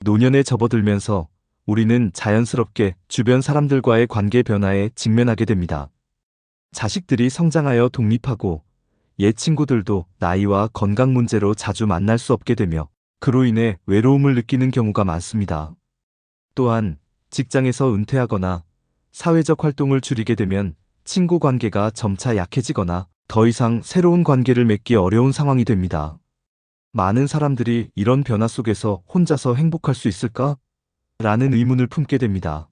노년에 접어들면서 우리는 자연스럽게 주변 사람들과의 관계 변화에 직면하게 됩니다. 자식들이 성장하여 독립하고 옛 친구들도 나이와 건강 문제로 자주 만날 수 없게 되며 그로 인해 외로움을 느끼는 경우가 많습니다. 또한 직장에서 은퇴하거나 사회적 활동을 줄이게 되면 친구 관계가 점차 약해지거나 더 이상 새로운 관계를 맺기 어려운 상황이 됩니다. 많은 사람들이 이런 변화 속에서 혼자서 행복할 수 있을까? 라는 의문을 품게 됩니다.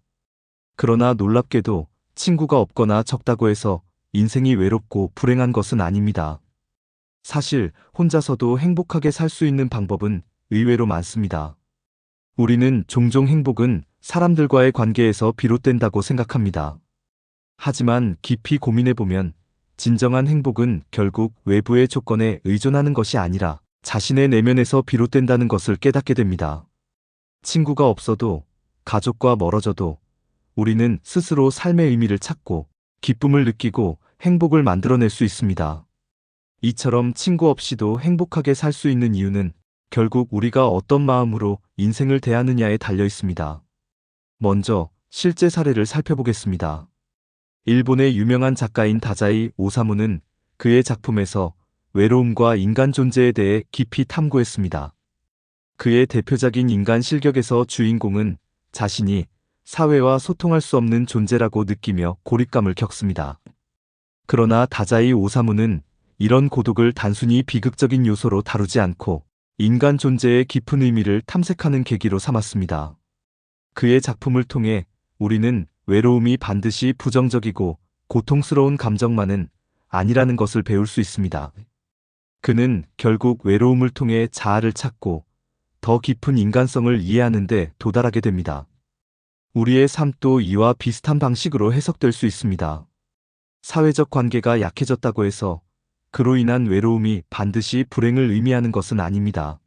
그러나 놀랍게도 친구가 없거나 적다고 해서 인생이 외롭고 불행한 것은 아닙니다. 사실 혼자서도 행복하게 살 수 있는 방법은 의외로 많습니다. 우리는 종종 행복은 사람들과의 관계에서 비롯된다고 생각합니다. 하지만 깊이 고민해보면 진정한 행복은 결국 외부의 조건에 의존하는 것이 아니라 자신의 내면에서 비롯된다는 것을 깨닫게 됩니다. 친구가 없어도, 가족과 멀어져도 우리는 스스로 삶의 의미를 찾고 기쁨을 느끼고 행복을 만들어낼 수 있습니다. 이처럼 친구 없이도 행복하게 살 수 있는 이유는 결국 우리가 어떤 마음으로 인생을 대하느냐에 달려 있습니다. 먼저 실제 사례를 살펴보겠습니다. 일본의 유명한 작가인 다자이 오사무는 그의 작품에서 외로움과 인간 존재에 대해 깊이 탐구했습니다. 그의 대표작인 인간 실격에서 주인공은 자신이 사회와 소통할 수 없는 존재라고 느끼며 고립감을 겪습니다. 그러나 다자이 오사무는 이런 고독을 단순히 비극적인 요소로 다루지 않고 인간 존재의 깊은 의미를 탐색하는 계기로 삼았습니다. 그의 작품을 통해 우리는 외로움이 반드시 부정적이고 고통스러운 감정만은 아니라는 것을 배울 수 있습니다. 그는 결국 외로움을 통해 자아를 찾고 더 깊은 인간성을 이해하는 데 도달하게 됩니다. 우리의 삶도 이와 비슷한 방식으로 해석될 수 있습니다. 사회적 관계가 약해졌다고 해서 그로 인한 외로움이 반드시 불행을 의미하는 것은 아닙니다.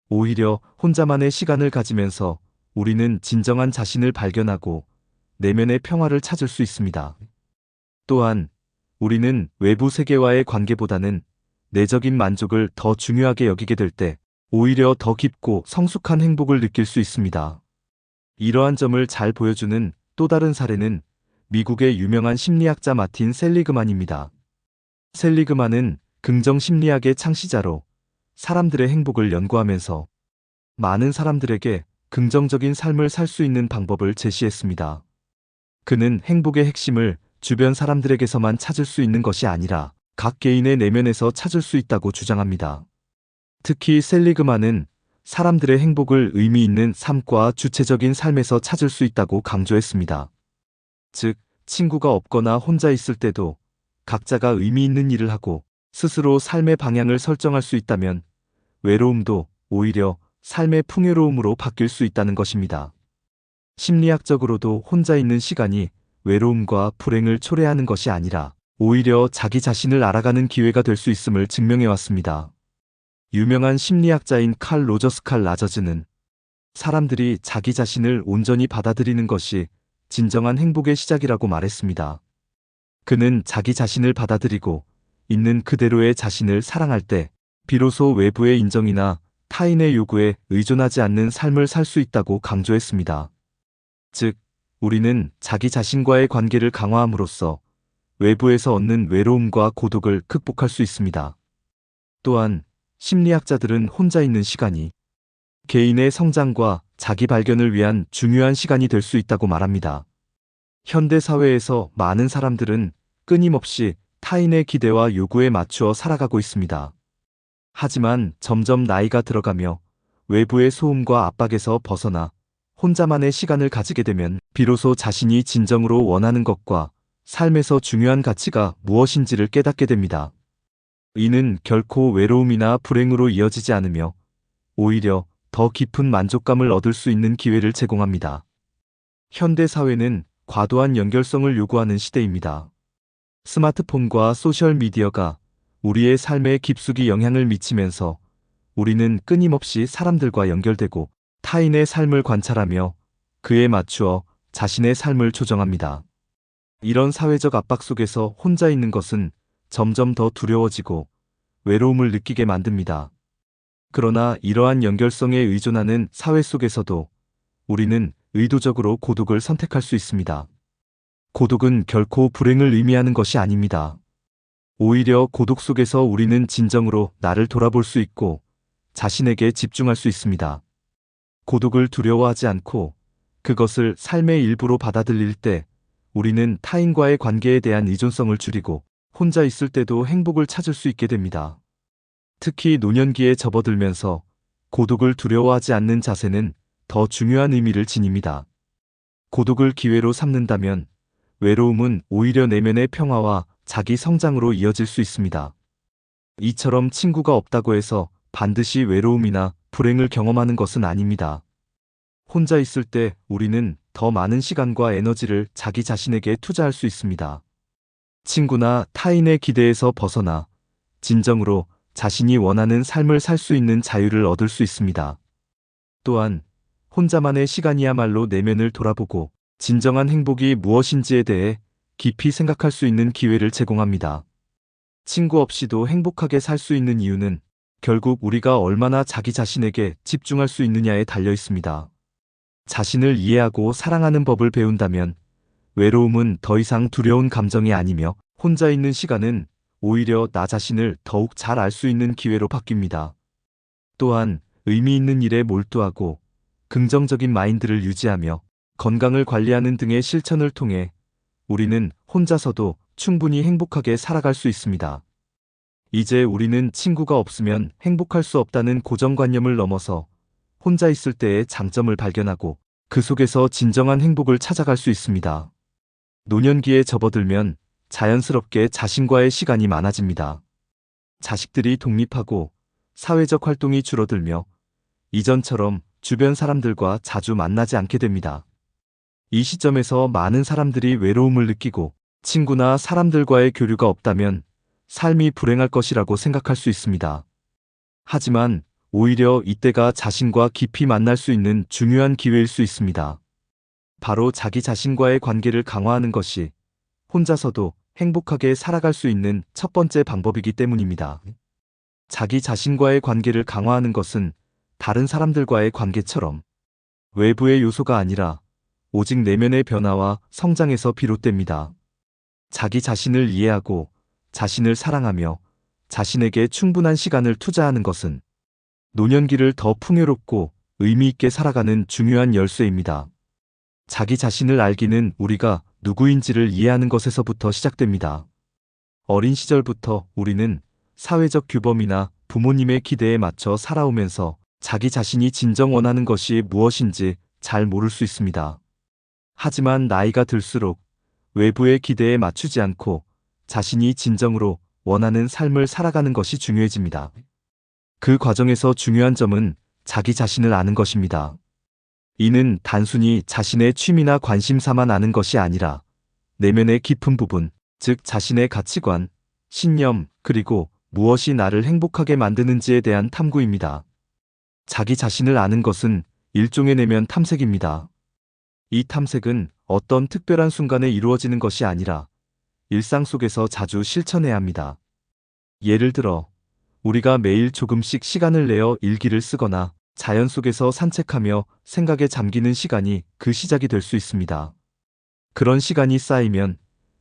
오히려 혼자만의 시간을 가지면서 우리는 진정한 자신을 발견하고 내면의 평화를 찾을 수 있습니다. 또한 우리는 외부 세계와의 관계보다는 내적인 만족을 더 중요하게 여기게 될 때 오히려 더 깊고 성숙한 행복을 느낄 수 있습니다. 이러한 점을 잘 보여주는 또 다른 사례는 미국의 유명한 심리학자 마틴 셀리그만입니다. 셀리그만은 긍정 심리학의 창시자로 사람들의 행복을 연구하면서 많은 사람들에게 긍정적인 삶을 살 수 있는 방법을 제시했습니다. 그는 행복의 핵심을 주변 사람들에게서만 찾을 수 있는 것이 아니라 각 개인의 내면에서 찾을 수 있다고 주장합니다. 특히 셀리그만은 사람들의 행복을 의미 있는 삶과 주체적인 삶에서 찾을 수 있다고 강조했습니다. 즉, 친구가 없거나 혼자 있을 때도 각자가 의미 있는 일을 하고 스스로 삶의 방향을 설정할 수 있다면 외로움도 오히려 삶의 풍요로움으로 바뀔 수 있다는 것입니다. 심리학적으로도 혼자 있는 시간이 외로움과 불행을 초래하는 것이 아니라 오히려 자기 자신을 알아가는 기회가 될 수 있음을 증명해왔습니다. 유명한 심리학자인 칼 로저스 칼 라저즈는 사람들이 자기 자신을 온전히 받아들이는 것이 진정한 행복의 시작이라고 말했습니다. 그는 자기 자신을 받아들이고 있는 그대로의 자신을 사랑할 때 비로소 외부의 인정이나 타인의 요구에 의존하지 않는 삶을 살 수 있다고 강조했습니다. 즉, 우리는 자기 자신과의 관계를 강화함으로써 외부에서 얻는 외로움과 고독을 극복할 수 있습니다. 또한 심리학자들은 혼자 있는 시간이 개인의 성장과 자기 발견을 위한 중요한 시간이 될 수 있다고 말합니다. 현대 사회에서 많은 사람들은 끊임없이 타인의 기대와 요구에 맞추어 살아가고 있습니다. 하지만 점점 나이가 들어가며 외부의 소음과 압박에서 벗어나 혼자만의 시간을 가지게 되면 비로소 자신이 진정으로 원하는 것과 삶에서 중요한 가치가 무엇인지를 깨닫게 됩니다. 이는 결코 외로움이나 불행으로 이어지지 않으며 오히려 더 깊은 만족감을 얻을 수 있는 기회를 제공합니다. 현대 사회는 과도한 연결성을 요구하는 시대입니다. 스마트폰과 소셜미디어가 우리의 삶에 깊숙이 영향을 미치면서 우리는 끊임없이 사람들과 연결되고 타인의 삶을 관찰하며 그에 맞추어 자신의 삶을 조정합니다. 이런 사회적 압박 속에서 혼자 있는 것은 점점 더 두려워지고 외로움을 느끼게 만듭니다. 그러나 이러한 연결성에 의존하는 사회 속에서도 우리는 의도적으로 고독을 선택할 수 있습니다. 고독은 결코 불행을 의미하는 것이 아닙니다. 오히려 고독 속에서 우리는 진정으로 나를 돌아볼 수 있고 자신에게 집중할 수 있습니다. 고독을 두려워하지 않고 그것을 삶의 일부로 받아들일 때 우리는 타인과의 관계에 대한 의존성을 줄이고 혼자 있을 때도 행복을 찾을 수 있게 됩니다. 특히 노년기에 접어들면서 고독을 두려워하지 않는 자세는 더 중요한 의미를 지닙니다. 고독을 기회로 삼는다면 외로움은 오히려 내면의 평화와 자기 성장으로 이어질 수 있습니다. 이처럼 친구가 없다고 해서 반드시 외로움이나 불행을 경험하는 것은 아닙니다. 혼자 있을 때 우리는 더 많은 시간과 에너지를 자기 자신에게 투자할 수 있습니다. 친구나 타인의 기대에서 벗어나 진정으로 자신이 원하는 삶을 살 수 있는 자유를 얻을 수 있습니다. 또한 혼자만의 시간이야말로 내면을 돌아보고 진정한 행복이 무엇인지에 대해 깊이 생각할 수 있는 기회를 제공합니다. 친구 없이도 행복하게 살 수 있는 이유는 결국 우리가 얼마나 자기 자신에게 집중할 수 있느냐에 달려 있습니다. 자신을 이해하고 사랑하는 법을 배운다면 외로움은 더 이상 두려운 감정이 아니며 혼자 있는 시간은 오히려 나 자신을 더욱 잘 알 수 있는 기회로 바뀝니다. 또한 의미 있는 일에 몰두하고 긍정적인 마인드를 유지하며 건강을 관리하는 등의 실천을 통해 우리는 혼자서도 충분히 행복하게 살아갈 수 있습니다. 이제 우리는 친구가 없으면 행복할 수 없다는 고정관념을 넘어서 혼자 있을 때의 장점을 발견하고 그 속에서 진정한 행복을 찾아갈 수 있습니다. 노년기에 접어들면 자연스럽게 자신과의 시간이 많아집니다. 자식들이 독립하고 사회적 활동이 줄어들며 이전처럼 주변 사람들과 자주 만나지 않게 됩니다. 이 시점에서 많은 사람들이 외로움을 느끼고 친구나 사람들과의 교류가 없다면 삶이 불행할 것이라고 생각할 수 있습니다. 하지만 오히려 이때가 자신과 깊이 만날 수 있는 중요한 기회일 수 있습니다. 바로 자기 자신과의 관계를 강화하는 것이 혼자서도 행복하게 살아갈 수 있는 첫 번째 방법이기 때문입니다. 자기 자신과의 관계를 강화하는 것은 다른 사람들과의 관계처럼 외부의 요소가 아니라 오직 내면의 변화와 성장에서 비롯됩니다. 자기 자신을 이해하고 자신을 사랑하며 자신에게 충분한 시간을 투자하는 것은 노년기를 더 풍요롭고 의미 있게 살아가는 중요한 열쇠입니다. 자기 자신을 알기는 우리가 누구인지를 이해하는 것에서부터 시작됩니다. 어린 시절부터 우리는 사회적 규범이나 부모님의 기대에 맞춰 살아오면서 자기 자신이 진정 원하는 것이 무엇인지 잘 모를 수 있습니다. 하지만 나이가 들수록 외부의 기대에 맞추지 않고 자신이 진정으로 원하는 삶을 살아가는 것이 중요해집니다. 그 과정에서 중요한 점은 자기 자신을 아는 것입니다. 이는 단순히 자신의 취미나 관심사만 아는 것이 아니라 내면의 깊은 부분, 즉 자신의 가치관, 신념, 그리고 무엇이 나를 행복하게 만드는지에 대한 탐구입니다. 자기 자신을 아는 것은 일종의 내면 탐색입니다. 이 탐색은 어떤 특별한 순간에 이루어지는 것이 아니라 일상 속에서 자주 실천해야 합니다. 예를 들어, 우리가 매일 조금씩 시간을 내어 일기를 쓰거나 자연 속에서 산책하며 생각에 잠기는 시간이 그 시작이 될 수 있습니다. 그런 시간이 쌓이면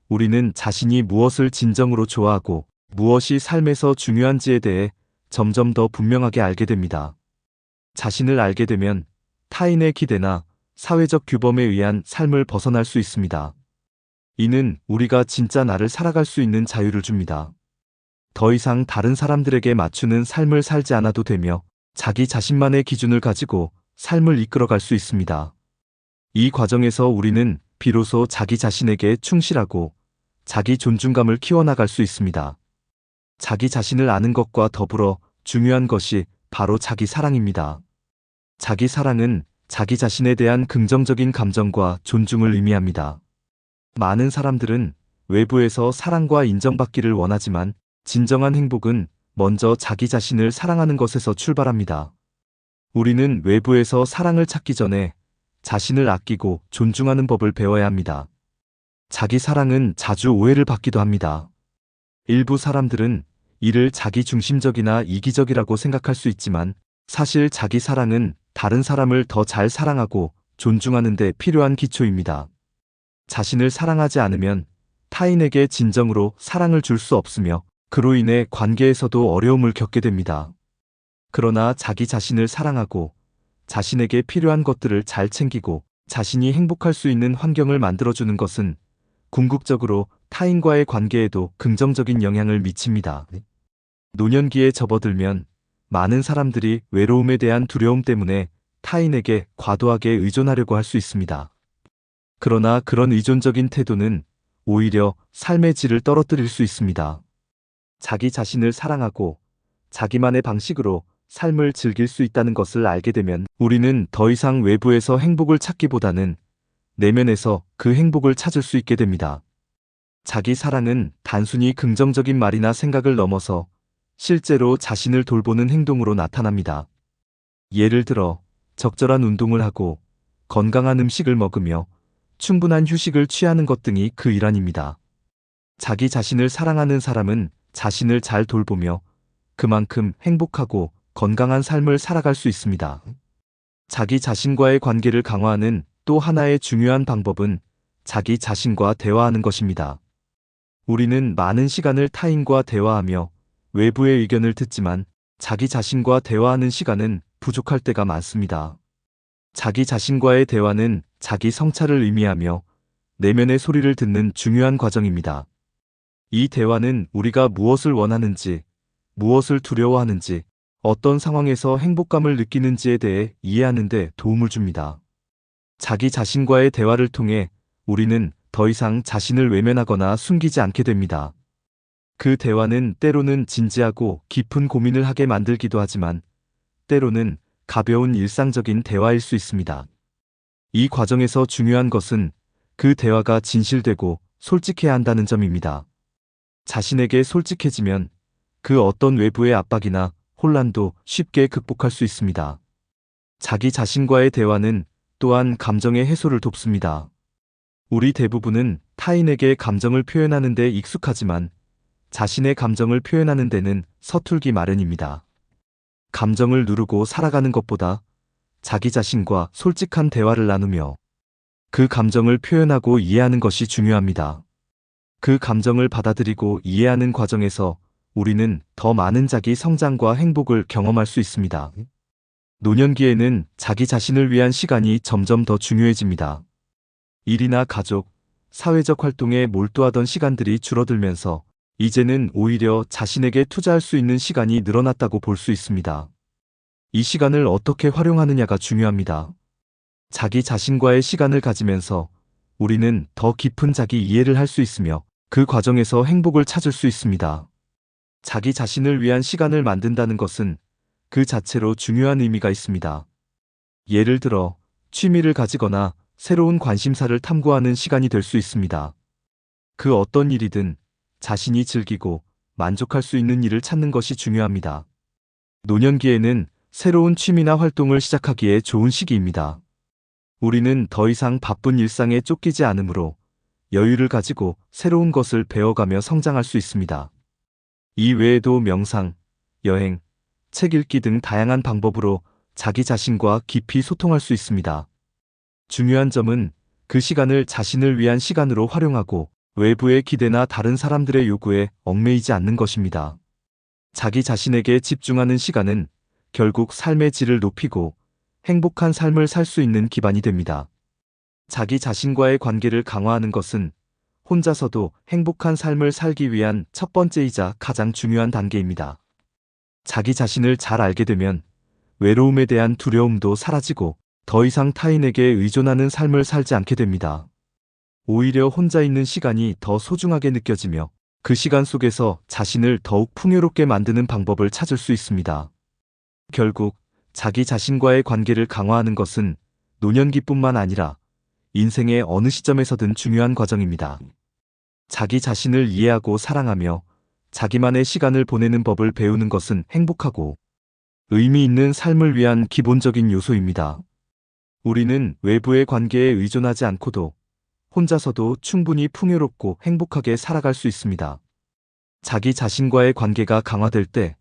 우리는 자신이 무엇을 진정으로 좋아하고 무엇이 삶에서 중요한지에 대해 점점 더 분명하게 알게 됩니다. 자신을 알게 되면 타인의 기대나 사회적 규범에 의한 삶을 벗어날 수 있습니다. 이는 우리가 진짜 나를 살아갈 수 있는 자유를 줍니다. 더 이상 다른 사람들에게 맞추는 삶을 살지 않아도 되며 자기 자신만의 기준을 가지고 삶을 이끌어갈 수 있습니다. 이 과정에서 우리는 비로소 자기 자신에게 충실하고 자기 존중감을 키워나갈 수 있습니다. 자기 자신을 아는 것과 더불어 중요한 것이 바로 자기 사랑입니다. 자기 사랑은 자기 자신에 대한 긍정적인 감정과 존중을 의미합니다. 많은 사람들은 외부에서 사랑과 인정받기를 원하지만 진정한 행복은 먼저 자기 자신을 사랑하는 것에서 출발합니다. 우리는 외부에서 사랑을 찾기 전에 자신을 아끼고 존중하는 법을 배워야 합니다. 자기 사랑은 자주 오해를 받기도 합니다. 일부 사람들은 이를 자기 중심적이나 이기적이라고 생각할 수 있지만 사실 자기 사랑은 다른 사람을 더 잘 사랑하고 존중하는 데 필요한 기초입니다. 자신을 사랑하지 않으면 타인에게 진정으로 사랑을 줄 수 없으며 그로 인해 관계에서도 어려움을 겪게 됩니다. 그러나 자기 자신을 사랑하고 자신에게 필요한 것들을 잘 챙기고 자신이 행복할 수 있는 환경을 만들어주는 것은 궁극적으로 타인과의 관계에도 긍정적인 영향을 미칩니다. 노년기에 접어들면 많은 사람들이 외로움에 대한 두려움 때문에 타인에게 과도하게 의존하려고 할 수 있습니다. 그러나 그런 의존적인 태도는 오히려 삶의 질을 떨어뜨릴 수 있습니다. 자기 자신을 사랑하고 자기만의 방식으로 삶을 즐길 수 있다는 것을 알게 되면 우리는 더 이상 외부에서 행복을 찾기보다는 내면에서 그 행복을 찾을 수 있게 됩니다. 자기 사랑은 단순히 긍정적인 말이나 생각을 넘어서 실제로 자신을 돌보는 행동으로 나타납니다. 예를 들어 적절한 운동을 하고 건강한 음식을 먹으며 충분한 휴식을 취하는 것 등이 그 일환입니다. 자기 자신을 사랑하는 사람은 자신을 잘 돌보며 그만큼 행복하고 건강한 삶을 살아갈 수 있습니다. 자기 자신과의 관계를 강화하는 또 하나의 중요한 방법은 자기 자신과 대화하는 것입니다. 우리는 많은 시간을 타인과 대화하며 외부의 의견을 듣지만 자기 자신과 대화하는 시간은 부족할 때가 많습니다. 자기 자신과의 대화는 자기 성찰을 의미하며 내면의 소리를 듣는 중요한 과정입니다. 이 대화는 우리가 무엇을 원하는지, 무엇을 두려워하는지, 어떤 상황에서 행복감을 느끼는지에 대해 이해하는 데 도움을 줍니다. 자기 자신과의 대화를 통해 우리는 더 이상 자신을 외면하거나 숨기지 않게 됩니다. 그 대화는 때로는 진지하고 깊은 고민을 하게 만들기도 하지만 때로는 가벼운 일상적인 대화일 수 있습니다. 이 과정에서 중요한 것은 그 대화가 진실되고 솔직해야 한다는 점입니다. 자신에게 솔직해지면 그 어떤 외부의 압박이나 혼란도 쉽게 극복할 수 있습니다. 자기 자신과의 대화는 또한 감정의 해소를 돕습니다. 우리 대부분은 타인에게 감정을 표현하는 데 익숙하지만 자신의 감정을 표현하는 데는 서툴기 마련입니다. 감정을 누르고 살아가는 것보다 자기 자신과 솔직한 대화를 나누며 그 감정을 표현하고 이해하는 것이 중요합니다. 그 감정을 받아들이고 이해하는 과정에서 우리는 더 많은 자기 성장과 행복을 경험할 수 있습니다. 노년기에는 자기 자신을 위한 시간이 점점 더 중요해집니다. 일이나 가족, 사회적 활동에 몰두하던 시간들이 줄어들면서 이제는 오히려 자신에게 투자할 수 있는 시간이 늘어났다고 볼 수 있습니다. 이 시간을 어떻게 활용하느냐가 중요합니다. 자기 자신과의 시간을 가지면서 우리는 더 깊은 자기 이해를 할 수 있으며 그 과정에서 행복을 찾을 수 있습니다. 자기 자신을 위한 시간을 만든다는 것은 그 자체로 중요한 의미가 있습니다. 예를 들어 취미를 가지거나 새로운 관심사를 탐구하는 시간이 될 수 있습니다. 그 어떤 일이든 자신이 즐기고 만족할 수 있는 일을 찾는 것이 중요합니다. 노년기에는 새로운 취미나 활동을 시작하기에 좋은 시기입니다. 우리는 더 이상 바쁜 일상에 쫓기지 않으므로 여유를 가지고 새로운 것을 배워가며 성장할 수 있습니다. 이 외에도 명상, 여행, 책 읽기 등 다양한 방법으로 자기 자신과 깊이 소통할 수 있습니다. 중요한 점은 그 시간을 자신을 위한 시간으로 활용하고 외부의 기대나 다른 사람들의 요구에 얽매이지 않는 것입니다. 자기 자신에게 집중하는 시간은 결국 삶의 질을 높이고 행복한 삶을 살 수 있는 기반이 됩니다. 자기 자신과의 관계를 강화하는 것은 혼자서도 행복한 삶을 살기 위한 첫 번째이자 가장 중요한 단계입니다. 자기 자신을 잘 알게 되면 외로움에 대한 두려움도 사라지고 더 이상 타인에게 의존하는 삶을 살지 않게 됩니다. 오히려 혼자 있는 시간이 더 소중하게 느껴지며 그 시간 속에서 자신을 더욱 풍요롭게 만드는 방법을 찾을 수 있습니다. 결국 자기 자신과의 관계를 강화하는 것은 노년기뿐만 아니라 인생의 어느 시점에서든 중요한 과정입니다. 자기 자신을 이해하고 사랑하며 자기만의 시간을 보내는 법을 배우는 것은 행복하고 의미 있는 삶을 위한 기본적인 요소입니다. 우리는 외부의 관계에 의존하지 않고도 혼자서도 충분히 풍요롭고 행복하게 살아갈 수 있습니다. 자기 자신과의 관계가 강화될 때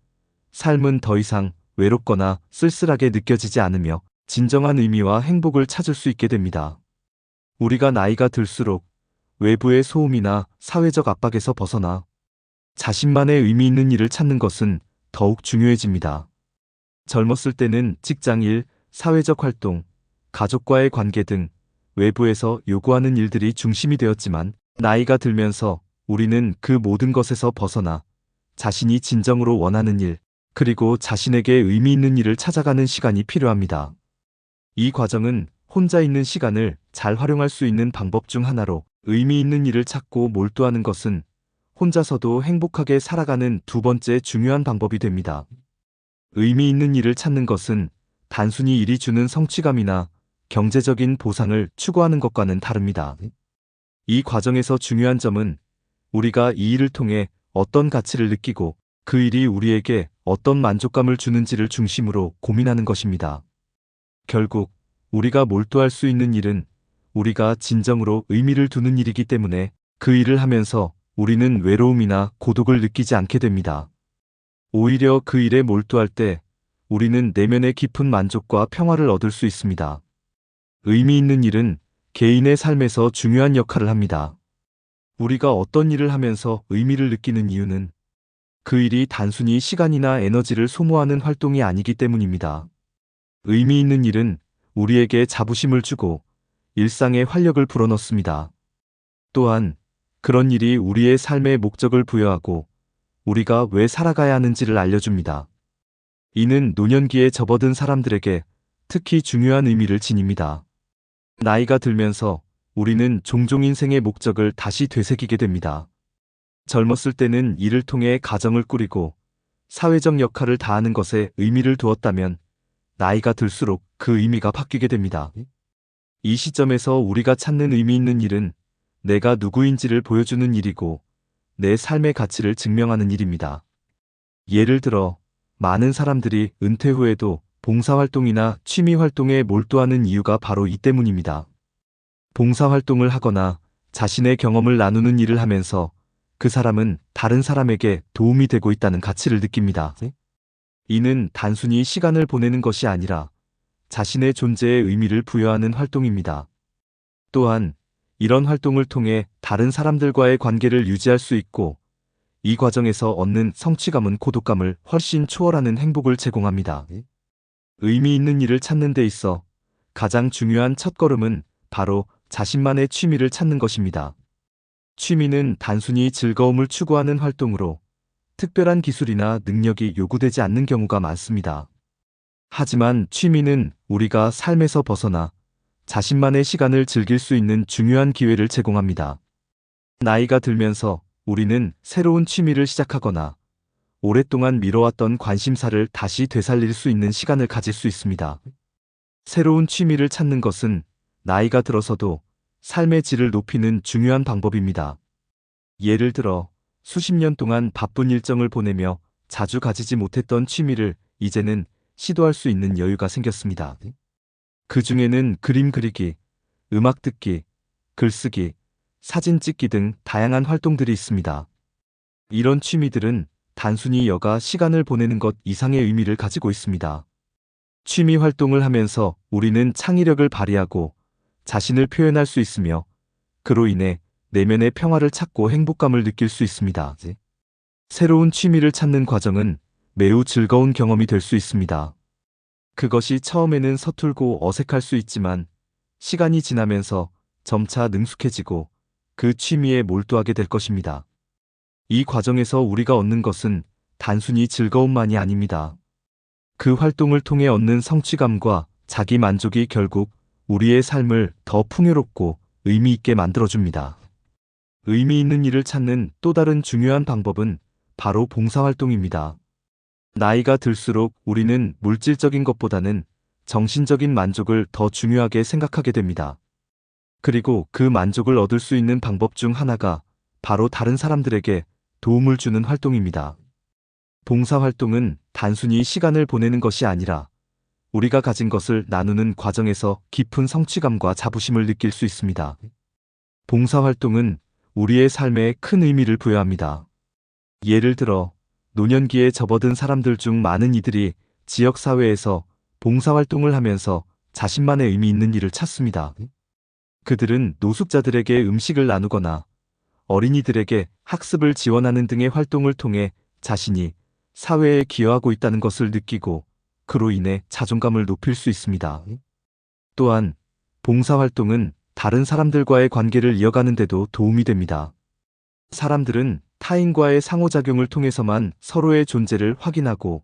삶은 더 이상 외롭거나 쓸쓸하게 느껴지지 않으며 진정한 의미와 행복을 찾을 수 있게 됩니다. 우리가 나이가 들수록 외부의 소음이나 사회적 압박에서 벗어나 자신만의 의미 있는 일을 찾는 것은 더욱 중요해집니다. 젊었을 때는 직장일, 사회적 활동, 가족과의 관계 등 외부에서 요구하는 일들이 중심이 되었지만 나이가 들면서 우리는 그 모든 것에서 벗어나 자신이 진정으로 원하는 일, 그리고 자신에게 의미 있는 일을 찾아가는 시간이 필요합니다. 이 과정은 혼자 있는 시간을 잘 활용할 수 있는 방법 중 하나로 의미 있는 일을 찾고 몰두하는 것은 혼자서도 행복하게 살아가는 두 번째 중요한 방법이 됩니다. 의미 있는 일을 찾는 것은 단순히 일이 주는 성취감이나 경제적인 보상을 추구하는 것과는 다릅니다. 이 과정에서 중요한 점은 우리가 이 일을 통해 어떤 가치를 느끼고 그 일이 우리에게 어떤 만족감을 주는지를 중심으로 고민하는 것입니다. 결국 우리가 몰두할 수 있는 일은 우리가 진정으로 의미를 두는 일이기 때문에 그 일을 하면서 우리는 외로움이나 고독을 느끼지 않게 됩니다. 오히려 그 일에 몰두할 때 우리는 내면의 깊은 만족과 평화를 얻을 수 있습니다. 의미 있는 일은 개인의 삶에서 중요한 역할을 합니다. 우리가 어떤 일을 하면서 의미를 느끼는 이유는 그 일이 단순히 시간이나 에너지를 소모하는 활동이 아니기 때문입니다. 의미 있는 일은 우리에게 자부심을 주고 일상에 활력을 불어넣습니다. 또한 그런 일이 우리의 삶에 목적을 부여하고 우리가 왜 살아가야 하는지를 알려줍니다. 이는 노년기에 접어든 사람들에게 특히 중요한 의미를 지닙니다. 나이가 들면서 우리는 종종 인생의 목적을 다시 되새기게 됩니다. 젊었을 때는 일을 통해 가정을 꾸리고 사회적 역할을 다하는 것에 의미를 두었다면 나이가 들수록 그 의미가 바뀌게 됩니다. 이 시점에서 우리가 찾는 의미 있는 일은 내가 누구인지를 보여주는 일이고 내 삶의 가치를 증명하는 일입니다. 예를 들어 많은 사람들이 은퇴 후에도 봉사활동이나 취미활동에 몰두하는 이유가 바로 이 때문입니다. 봉사활동을 하거나 자신의 경험을 나누는 일을 하면서 그 사람은 다른 사람에게 도움이 되고 있다는 가치를 느낍니다. 이는 단순히 시간을 보내는 것이 아니라 자신의 존재에 의미를 부여하는 활동입니다. 또한 이런 활동을 통해 다른 사람들과의 관계를 유지할 수 있고 이 과정에서 얻는 성취감은 고독감을 훨씬 초월하는 행복을 제공합니다. 의미 있는 일을 찾는 데 있어 가장 중요한 첫걸음은 바로 자신만의 취미를 찾는 것입니다. 취미는 단순히 즐거움을 추구하는 활동으로 특별한 기술이나 능력이 요구되지 않는 경우가 많습니다. 하지만 취미는 우리가 삶에서 벗어나 자신만의 시간을 즐길 수 있는 중요한 기회를 제공합니다. 나이가 들면서 우리는 새로운 취미를 시작하거나 오랫동안 미뤄왔던 관심사를 다시 되살릴 수 있는 시간을 가질 수 있습니다. 새로운 취미를 찾는 것은 나이가 들어서도 삶의 질을 높이는 중요한 방법입니다. 예를 들어 수십 년 동안 바쁜 일정을 보내며 자주 가지지 못했던 취미를 이제는 시도할 수 있는 여유가 생겼습니다. 그 중에는 그림 그리기, 음악 듣기, 글쓰기, 사진 찍기 등 다양한 활동들이 있습니다. 이런 취미들은 단순히 여가 시간을 보내는 것 이상의 의미를 가지고 있습니다. 취미 활동을 하면서 우리는 창의력을 발휘하고 자신을 표현할 수 있으며 그로 인해 내면의 평화를 찾고 행복감을 느낄 수 있습니다. 새로운 취미를 찾는 과정은 매우 즐거운 경험이 될 수 있습니다. 그것이 처음에는 서툴고 어색할 수 있지만 시간이 지나면서 점차 능숙해지고 그 취미에 몰두하게 될 것입니다. 이 과정에서 우리가 얻는 것은 단순히 즐거움만이 아닙니다. 그 활동을 통해 얻는 성취감과 자기 만족이 결국 우리의 삶을 더 풍요롭고 의미 있게 만들어줍니다. 의미 있는 일을 찾는 또 다른 중요한 방법은 바로 봉사활동입니다. 나이가 들수록 우리는 물질적인 것보다는 정신적인 만족을 더 중요하게 생각하게 됩니다. 그리고 그 만족을 얻을 수 있는 방법 중 하나가 바로 다른 사람들에게 도움을 주는 활동입니다. 봉사활동은 단순히 시간을 보내는 것이 아니라 우리가 가진 것을 나누는 과정에서 깊은 성취감과 자부심을 느낄 수 있습니다. 봉사활동은 우리의 삶에 큰 의미를 부여합니다. 예를 들어 노년기에 접어든 사람들 중 많은 이들이 지역사회에서 봉사활동을 하면서 자신만의 의미 있는 일을 찾습니다. 그들은 노숙자들에게 음식을 나누거나 어린이들에게 학습을 지원하는 등의 활동을 통해 자신이 사회에 기여하고 있다는 것을 느끼고 그로 인해 자존감을 높일 수 있습니다. 또한 봉사활동은 다른 사람들과의 관계를 이어가는 데도 도움이 됩니다. 사람들은 타인과의 상호작용을 통해서만 서로의 존재를 확인하고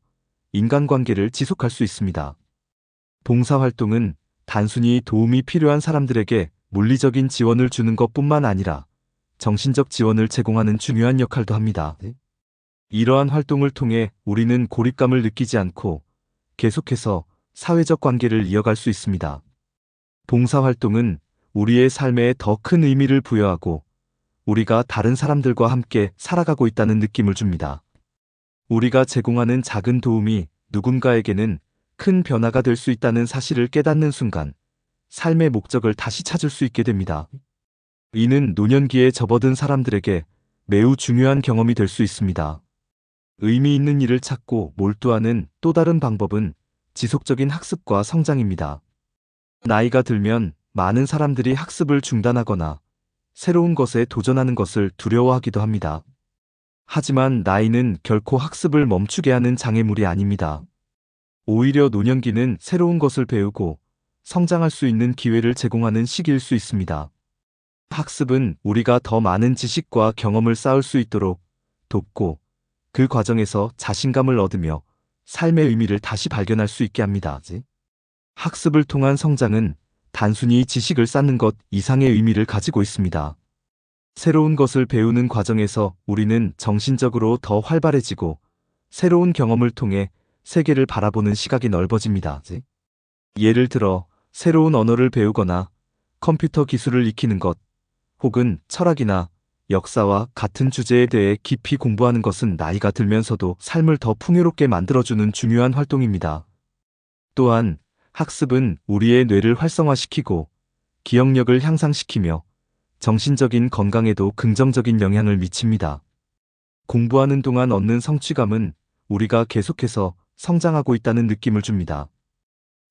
인간관계를 지속할 수 있습니다. 봉사활동은 단순히 도움이 필요한 사람들에게 물리적인 지원을 주는 것뿐만 아니라 정신적 지원을 제공하는 중요한 역할도 합니다. 이러한 활동을 통해 우리는 고립감을 느끼지 않고 계속해서 사회적 관계를 이어갈 수 있습니다. 봉사활동은 우리의 삶에 더 큰 의미를 부여하고 우리가 다른 사람들과 함께 살아가고 있다는 느낌을 줍니다. 우리가 제공하는 작은 도움이 누군가에게는 큰 변화가 될 수 있다는 사실을 깨닫는 순간 삶의 목적을 다시 찾을 수 있게 됩니다. 이는 노년기에 접어든 사람들에게 매우 중요한 경험이 될 수 있습니다. 의미 있는 일을 찾고 몰두하는 또 다른 방법은 지속적인 학습과 성장입니다. 나이가 들면 많은 사람들이 학습을 중단하거나 새로운 것에 도전하는 것을 두려워하기도 합니다. 하지만 나이는 결코 학습을 멈추게 하는 장애물이 아닙니다. 오히려 노년기는 새로운 것을 배우고 성장할 수 있는 기회를 제공하는 시기일 수 있습니다. 학습은 우리가 더 많은 지식과 경험을 쌓을 수 있도록 돕고 그 과정에서 자신감을 얻으며 삶의 의미를 다시 발견할 수 있게 합니다. 학습을 통한 성장은 단순히 지식을 쌓는 것 이상의 의미를 가지고 있습니다. 새로운 것을 배우는 과정에서 우리는 정신적으로 더 활발해지고 새로운 경험을 통해 세계를 바라보는 시각이 넓어집니다. 예를 들어 새로운 언어를 배우거나 컴퓨터 기술을 익히는 것, 혹은 철학이나 역사와 같은 주제에 대해 깊이 공부하는 것은 나이가 들면서도 삶을 더 풍요롭게 만들어주는 중요한 활동입니다. 또한 학습은 우리의 뇌를 활성화시키고 기억력을 향상시키며 정신적인 건강에도 긍정적인 영향을 미칩니다. 공부하는 동안 얻는 성취감은 우리가 계속해서 성장하고 있다는 느낌을 줍니다.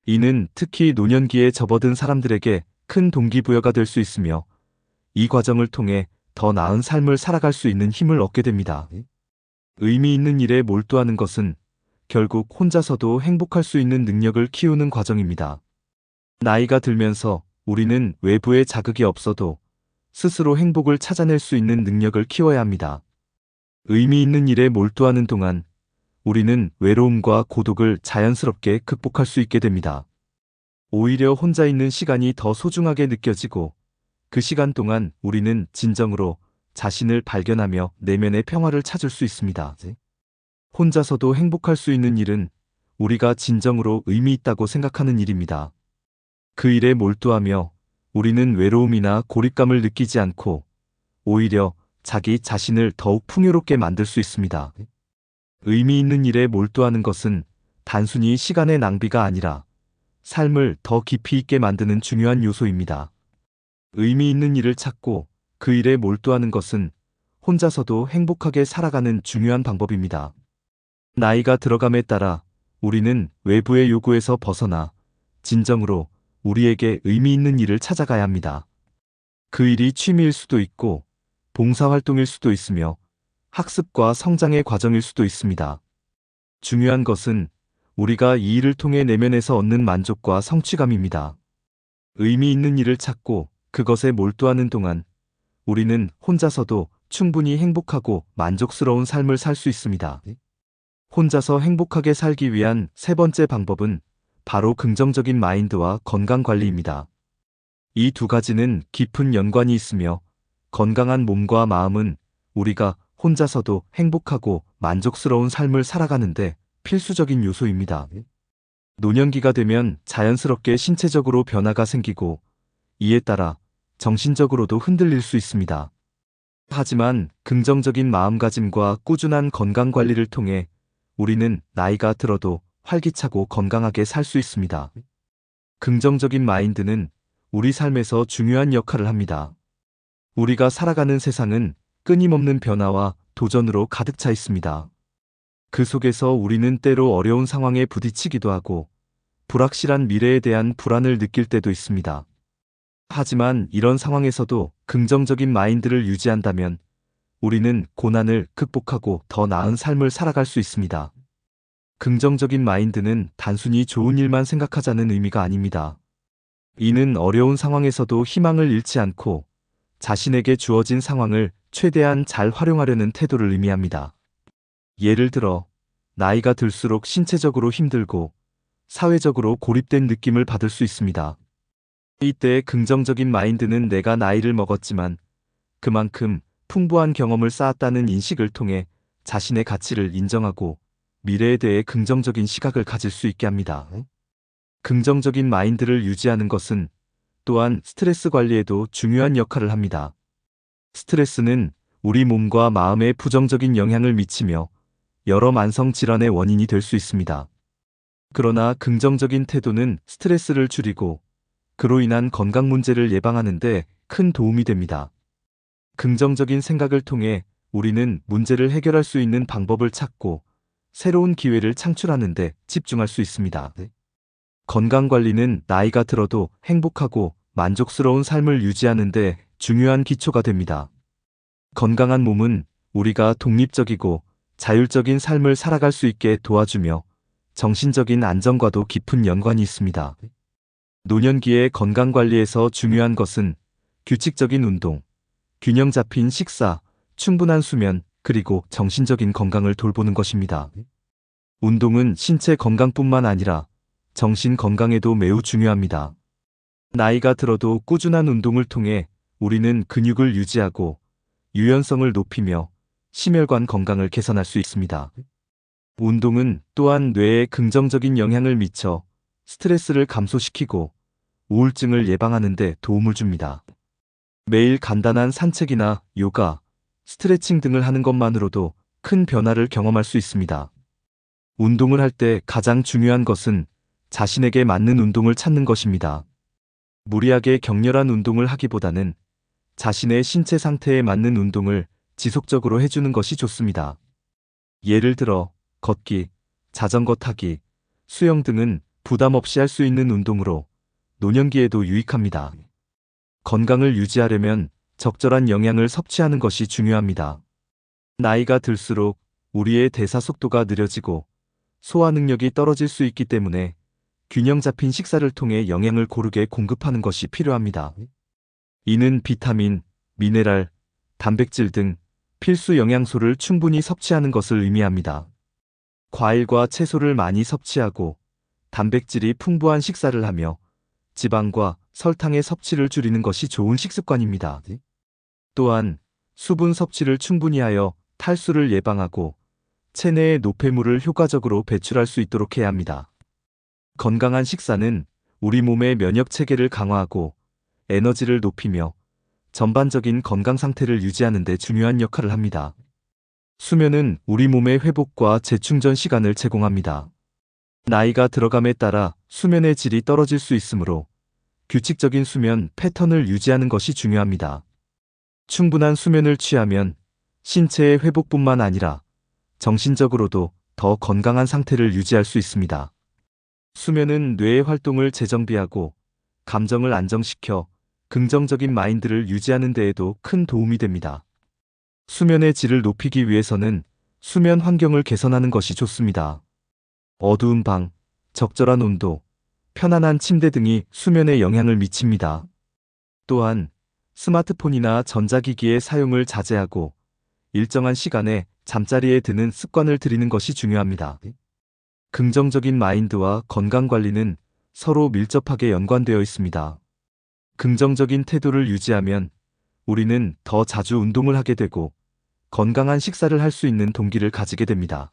이는 특히 노년기에 접어든 사람들에게 큰 동기부여가 될 수 있으며 이 과정을 통해 더 나은 삶을 살아갈 수 있는 힘을 얻게 됩니다. 의미 있는 일에 몰두하는 것은 결국 혼자서도 행복할 수 있는 능력을 키우는 과정입니다. 나이가 들면서 우리는 외부의 자극이 없어도 스스로 행복을 찾아낼 수 있는 능력을 키워야 합니다. 의미 있는 일에 몰두하는 동안 우리는 외로움과 고독을 자연스럽게 극복할 수 있게 됩니다. 오히려 혼자 있는 시간이 더 소중하게 느껴지고 그 시간 동안 우리는 진정으로 자신을 발견하며 내면의 평화를 찾을 수 있습니다. 혼자서도 행복할 수 있는 일은 우리가 진정으로 의미 있다고 생각하는 일입니다. 그 일에 몰두하며 우리는 외로움이나 고립감을 느끼지 않고 오히려 자기 자신을 더욱 풍요롭게 만들 수 있습니다. 의미 있는 일에 몰두하는 것은 단순히 시간의 낭비가 아니라 삶을 더 깊이 있게 만드는 중요한 요소입니다. 의미 있는 일을 찾고 그 일에 몰두하는 것은 혼자서도 행복하게 살아가는 중요한 방법입니다. 나이가 들어감에 따라 우리는 외부의 요구에서 벗어나 진정으로 우리에게 의미 있는 일을 찾아가야 합니다. 그 일이 취미일 수도 있고 봉사활동일 수도 있으며 학습과 성장의 과정일 수도 있습니다. 중요한 것은 우리가 이 일을 통해 내면에서 얻는 만족과 성취감입니다. 의미 있는 일을 찾고 그것에 몰두하는 동안 우리는 혼자서도 충분히 행복하고 만족스러운 삶을 살 수 있습니다. 혼자서 행복하게 살기 위한 세 번째 방법은 바로 긍정적인 마인드와 건강 관리입니다. 이 두 가지는 깊은 연관이 있으며 건강한 몸과 마음은 우리가 혼자서도 행복하고 만족스러운 삶을 살아가는데 필수적인 요소입니다. 노년기가 되면 자연스럽게 신체적으로 변화가 생기고 이에 따라 정신적으로도 흔들릴 수 있습니다. 하지만 긍정적인 마음가짐과 꾸준한 건강 관리를 통해 우리는 나이가 들어도 활기차고 건강하게 살 수 있습니다. 긍정적인 마인드는 우리 삶에서 중요한 역할을 합니다. 우리가 살아가는 세상은 끊임없는 변화와 도전으로 가득 차 있습니다. 그 속에서 우리는 때로 어려운 상황에 부딪히기도 하고 불확실한 미래에 대한 불안을 느낄 때도 있습니다. 하지만 이런 상황에서도 긍정적인 마인드를 유지한다면 우리는 고난을 극복하고 더 나은 삶을 살아갈 수 있습니다. 긍정적인 마인드는 단순히 좋은 일만 생각하자는 의미가 아닙니다. 이는 어려운 상황에서도 희망을 잃지 않고 자신에게 주어진 상황을 최대한 잘 활용하려는 태도를 의미합니다. 예를 들어, 나이가 들수록 신체적으로 힘들고 사회적으로 고립된 느낌을 받을 수 있습니다. 이때 긍정적인 마인드는 내가 나이를 먹었지만 그만큼 풍부한 경험을 쌓았다는 인식을 통해 자신의 가치를 인정하고 미래에 대해 긍정적인 시각을 가질 수 있게 합니다. 긍정적인 마인드를 유지하는 것은 또한 스트레스 관리에도 중요한 역할을 합니다. 스트레스는 우리 몸과 마음에 부정적인 영향을 미치며 여러 만성 질환의 원인이 될 수 있습니다. 그러나 긍정적인 태도는 스트레스를 줄이고 그로 인한 건강 문제를 예방하는 데 큰 도움이 됩니다. 긍정적인 생각을 통해 우리는 문제를 해결할 수 있는 방법을 찾고 새로운 기회를 창출하는 데 집중할 수 있습니다. 건강관리는 나이가 들어도 행복하고 만족스러운 삶을 유지하는 데 중요한 기초가 됩니다. 건강한 몸은 우리가 독립적이고 자율적인 삶을 살아갈 수 있게 도와주며 정신적인 안정과도 깊은 연관이 있습니다. 노년기의 건강관리에서 중요한 것은 규칙적인 운동, 균형 잡힌 식사, 충분한 수면, 그리고 정신적인 건강을 돌보는 것입니다. 운동은 신체 건강뿐만 아니라 정신 건강에도 매우 중요합니다. 나이가 들어도 꾸준한 운동을 통해 우리는 근육을 유지하고 유연성을 높이며 심혈관 건강을 개선할 수 있습니다. 운동은 또한 뇌에 긍정적인 영향을 미쳐 스트레스를 감소시키고 우울증을 예방하는 데 도움을 줍니다. 매일 간단한 산책이나 요가, 스트레칭 등을 하는 것만으로도 큰 변화를 경험할 수 있습니다. 운동을 할 때 가장 중요한 것은 자신에게 맞는 운동을 찾는 것입니다. 무리하게 격렬한 운동을 하기보다는 자신의 신체 상태에 맞는 운동을 지속적으로 해주는 것이 좋습니다. 예를 들어 걷기, 자전거 타기, 수영 등은 부담 없이 할 수 있는 운동으로 노년기에도 유익합니다. 건강을 유지하려면 적절한 영양을 섭취하는 것이 중요합니다. 나이가 들수록 우리의 대사 속도가 느려지고 소화 능력이 떨어질 수 있기 때문에 균형 잡힌 식사를 통해 영양을 고르게 공급하는 것이 필요합니다. 이는 비타민, 미네랄, 단백질 등 필수 영양소를 충분히 섭취하는 것을 의미합니다. 과일과 채소를 많이 섭취하고 단백질이 풍부한 식사를 하며 지방과 설탕의 섭취를 줄이는 것이 좋은 식습관입니다. 또한 수분 섭취를 충분히 하여 탈수를 예방하고 체내의 노폐물을 효과적으로 배출할 수 있도록 해야 합니다. 건강한 식사는 우리 몸의 면역 체계를 강화하고 에너지를 높이며 전반적인 건강 상태를 유지하는 데 중요한 역할을 합니다. 수면은 우리 몸의 회복과 재충전 시간을 제공합니다. 나이가 들어감에 따라 수면의 질이 떨어질 수 있으므로 규칙적인 수면 패턴을 유지하는 것이 중요합니다. 충분한 수면을 취하면 신체의 회복뿐만 아니라 정신적으로도 더 건강한 상태를 유지할 수 있습니다. 수면은 뇌의 활동을 재정비하고 감정을 안정시켜 긍정적인 마인드를 유지하는 데에도 큰 도움이 됩니다. 수면의 질을 높이기 위해서는 수면 환경을 개선하는 것이 좋습니다. 어두운 방, 적절한 온도, 편안한 침대 등이 수면에 영향을 미칩니다. 또한 스마트폰이나 전자기기의 사용을 자제하고 일정한 시간에 잠자리에 드는 습관을 들이는 것이 중요합니다. 긍정적인 마인드와 건강관리는 서로 밀접하게 연관되어 있습니다. 긍정적인 태도를 유지하면 우리는 더 자주 운동을 하게 되고 건강한 식사를 할 수 있는 동기를 가지게 됩니다.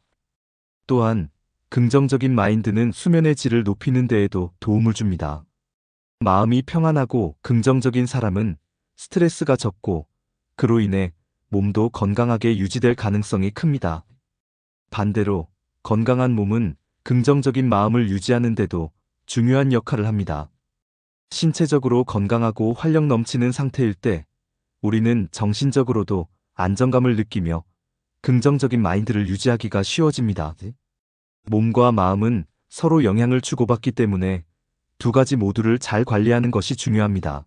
또한 긍정적인 마인드는 수면의 질을 높이는 데에도 도움을 줍니다. 마음이 평안하고 긍정적인 사람은 스트레스가 적고 그로 인해 몸도 건강하게 유지될 가능성이 큽니다. 반대로 건강한 몸은 긍정적인 마음을 유지하는 데도 중요한 역할을 합니다. 신체적으로 건강하고 활력 넘치는 상태일 때 우리는 정신적으로도 안정감을 느끼며 긍정적인 마인드를 유지하기가 쉬워집니다. 몸과 마음은 서로 영향을 주고받기 때문에 두 가지 모두를 잘 관리하는 것이 중요합니다.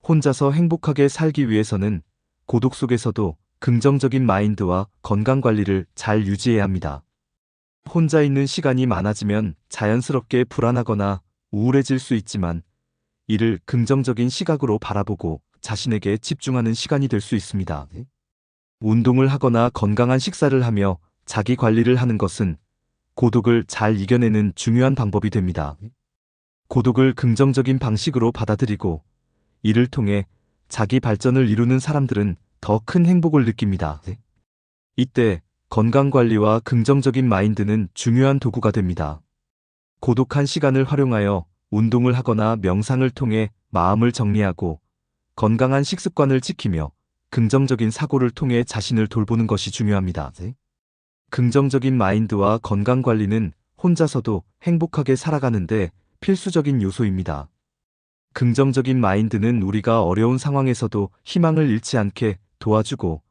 혼자서 행복하게 살기 위해서는 고독 속에서도 긍정적인 마인드와 건강 관리를 잘 유지해야 합니다. 혼자 있는 시간이 많아지면 자연스럽게 불안하거나 우울해질 수 있지만 이를 긍정적인 시각으로 바라보고 자신에게 집중하는 시간이 될 수 있습니다. 운동을 하거나 건강한 식사를 하며 자기 관리를 하는 것은 고독을 잘 이겨내는 중요한 방법이 됩니다. 고독을 긍정적인 방식으로 받아들이고 이를 통해 자기 발전을 이루는 사람들은 더 큰 행복을 느낍니다. 이때 건강관리와 긍정적인 마인드는 중요한 도구가 됩니다. 고독한 시간을 활용하여 운동을 하거나 명상을 통해 마음을 정리하고 건강한 식습관을 지키며 긍정적인 사고를 통해 자신을 돌보는 것이 중요합니다. 긍정적인 마인드와 건강관리는 혼자서도 행복하게 살아가는데 필수적인 요소입니다. 긍정적인 마인드는 우리가 어려운 상황에서도 희망을 잃지 않게 도와주고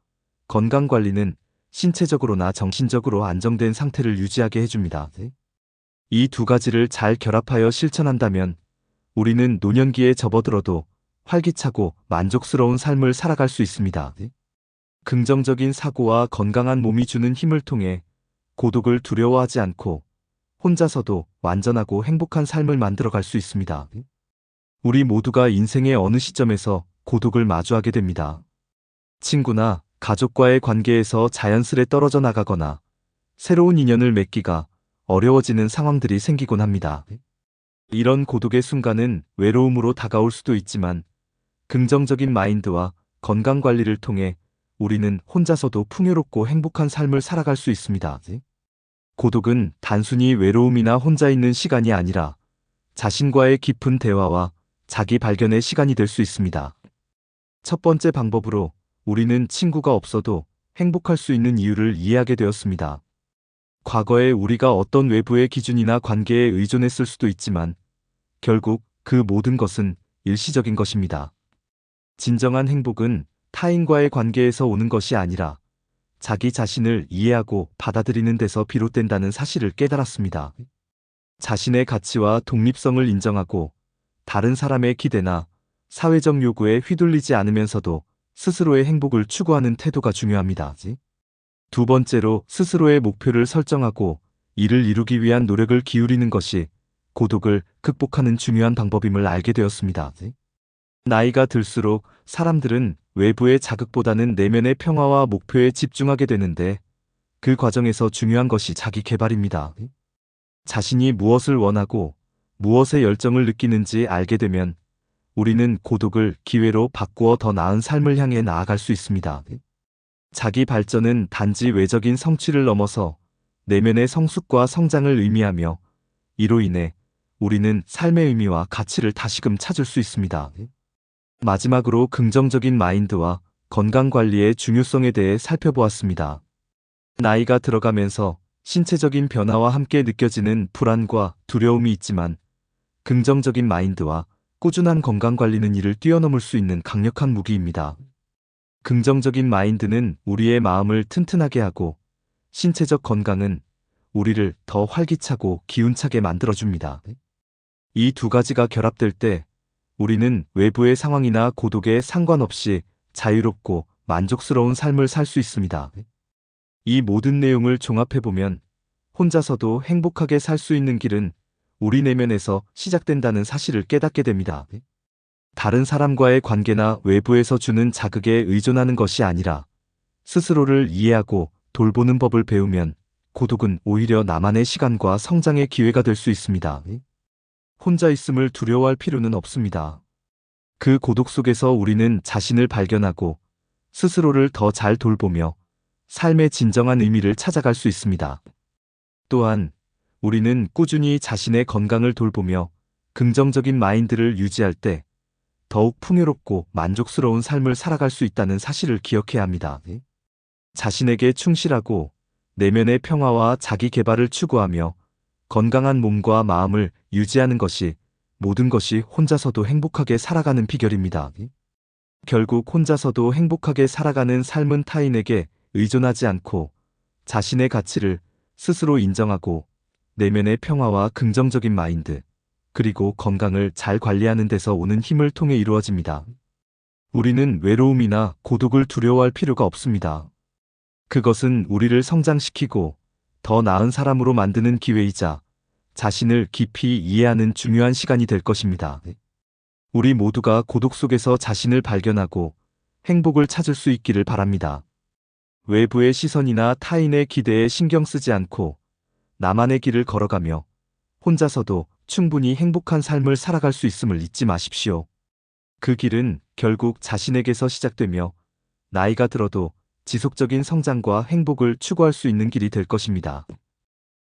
건강관리는 신체적으로나 정신적으로 안정된 상태를 유지하게 해줍니다. 이 두 가지를 잘 결합하여 실천한다면 우리는 노년기에 접어들어도 활기차고 만족스러운 삶을 살아갈 수 있습니다. 긍정적인 사고와 건강한 몸이 주는 힘을 통해 고독을 두려워하지 않고 혼자서도 완전하고 행복한 삶을 만들어갈 수 있습니다. 우리 모두가 인생의 어느 시점에서 고독을 마주하게 됩니다. 친구나 가족과의 관계에서 자연스레 떨어져 나가거나 새로운 인연을 맺기가 어려워지는 상황들이 생기곤 합니다. 이런 고독의 순간은 외로움으로 다가올 수도 있지만 긍정적인 마인드와 건강 관리를 통해 우리는 혼자서도 풍요롭고 행복한 삶을 살아갈 수 있습니다. 고독은 단순히 외로움이나 혼자 있는 시간이 아니라 자신과의 깊은 대화와 자기 발견의 시간이 될 수 있습니다. 첫 번째 방법으로 우리는 친구가 없어도 행복할 수 있는 이유를 이해하게 되었습니다. 과거에 우리가 어떤 외부의 기준이나 관계에 의존했을 수도 있지만 결국 그 모든 것은 일시적인 것입니다. 진정한 행복은 타인과의 관계에서 오는 것이 아니라 자기 자신을 이해하고 받아들이는 데서 비롯된다는 사실을 깨달았습니다. 자신의 가치와 독립성을 인정하고 다른 사람의 기대나 사회적 요구에 휘둘리지 않으면서도 스스로의 행복을 추구하는 태도가 중요합니다. 두 번째로 스스로의 목표를 설정하고 이를 이루기 위한 노력을 기울이는 것이 고독을 극복하는 중요한 방법임을 알게 되었습니다. 나이가 들수록 사람들은 외부의 자극보다는 내면의 평화와 목표에 집중하게 되는데 그 과정에서 중요한 것이 자기 개발입니다. 자신이 무엇을 원하고 무엇에 열정을 느끼는지 알게 되면 우리는 고독을 기회로 바꾸어 더 나은 삶을 향해 나아갈 수 있습니다. 자기 발전은 단지 외적인 성취를 넘어서 내면의 성숙과 성장을 의미하며 이로 인해 우리는 삶의 의미와 가치를 다시금 찾을 수 있습니다. 마지막으로 긍정적인 마인드와 건강관리의 중요성에 대해 살펴보았습니다. 나이가 들어가면서 신체적인 변화와 함께 느껴지는 불안과 두려움이 있지만 긍정적인 마인드와 꾸준한 건강관리는 이를 뛰어넘을 수 있는 강력한 무기입니다. 긍정적인 마인드는 우리의 마음을 튼튼하게 하고 신체적 건강은 우리를 더 활기차고 기운차게 만들어줍니다. 이 두 가지가 결합될 때 우리는 외부의 상황이나 고독에 상관없이 자유롭고 만족스러운 삶을 살 수 있습니다. 이 모든 내용을 종합해보면 혼자서도 행복하게 살 수 있는 길은 우리 내면에서 시작된다는 사실을 깨닫게 됩니다. 다른 사람과의 관계나 외부에서 주는 자극에 의존하는 것이 아니라 스스로를 이해하고 돌보는 법을 배우면 고독은 오히려 나만의 시간과 성장의 기회가 될 수 있습니다. 혼자 있음을 두려워할 필요는 없습니다. 그 고독 속에서 우리는 자신을 발견하고 스스로를 더 잘 돌보며 삶의 진정한 의미를 찾아갈 수 있습니다. 또한 우리는 꾸준히 자신의 건강을 돌보며 긍정적인 마인드를 유지할 때 더욱 풍요롭고 만족스러운 삶을 살아갈 수 있다는 사실을 기억해야 합니다. 자신에게 충실하고 내면의 평화와 자기 개발을 추구하며 건강한 몸과 마음을 유지하는 것이 모든 것이 혼자서도 행복하게 살아가는 비결입니다. 결국 혼자서도 행복하게 살아가는 삶은 타인에게 의존하지 않고 자신의 가치를 스스로 인정하고 내면의 평화와 긍정적인 마인드, 그리고 건강을 잘 관리하는 데서 오는 힘을 통해 이루어집니다. 우리는 외로움이나 고독을 두려워할 필요가 없습니다. 그것은 우리를 성장시키고 더 나은 사람으로 만드는 기회이자 자신을 깊이 이해하는 중요한 시간이 될 것입니다. 우리 모두가 고독 속에서 자신을 발견하고 행복을 찾을 수 있기를 바랍니다. 외부의 시선이나 타인의 기대에 신경 쓰지 않고 나만의 길을 걸어가며 혼자서도 충분히 행복한 삶을 살아갈 수 있음을 잊지 마십시오. 그 길은 결국 자신에게서 시작되며 나이가 들어도 지속적인 성장과 행복을 추구할 수 있는 길이 될 것입니다.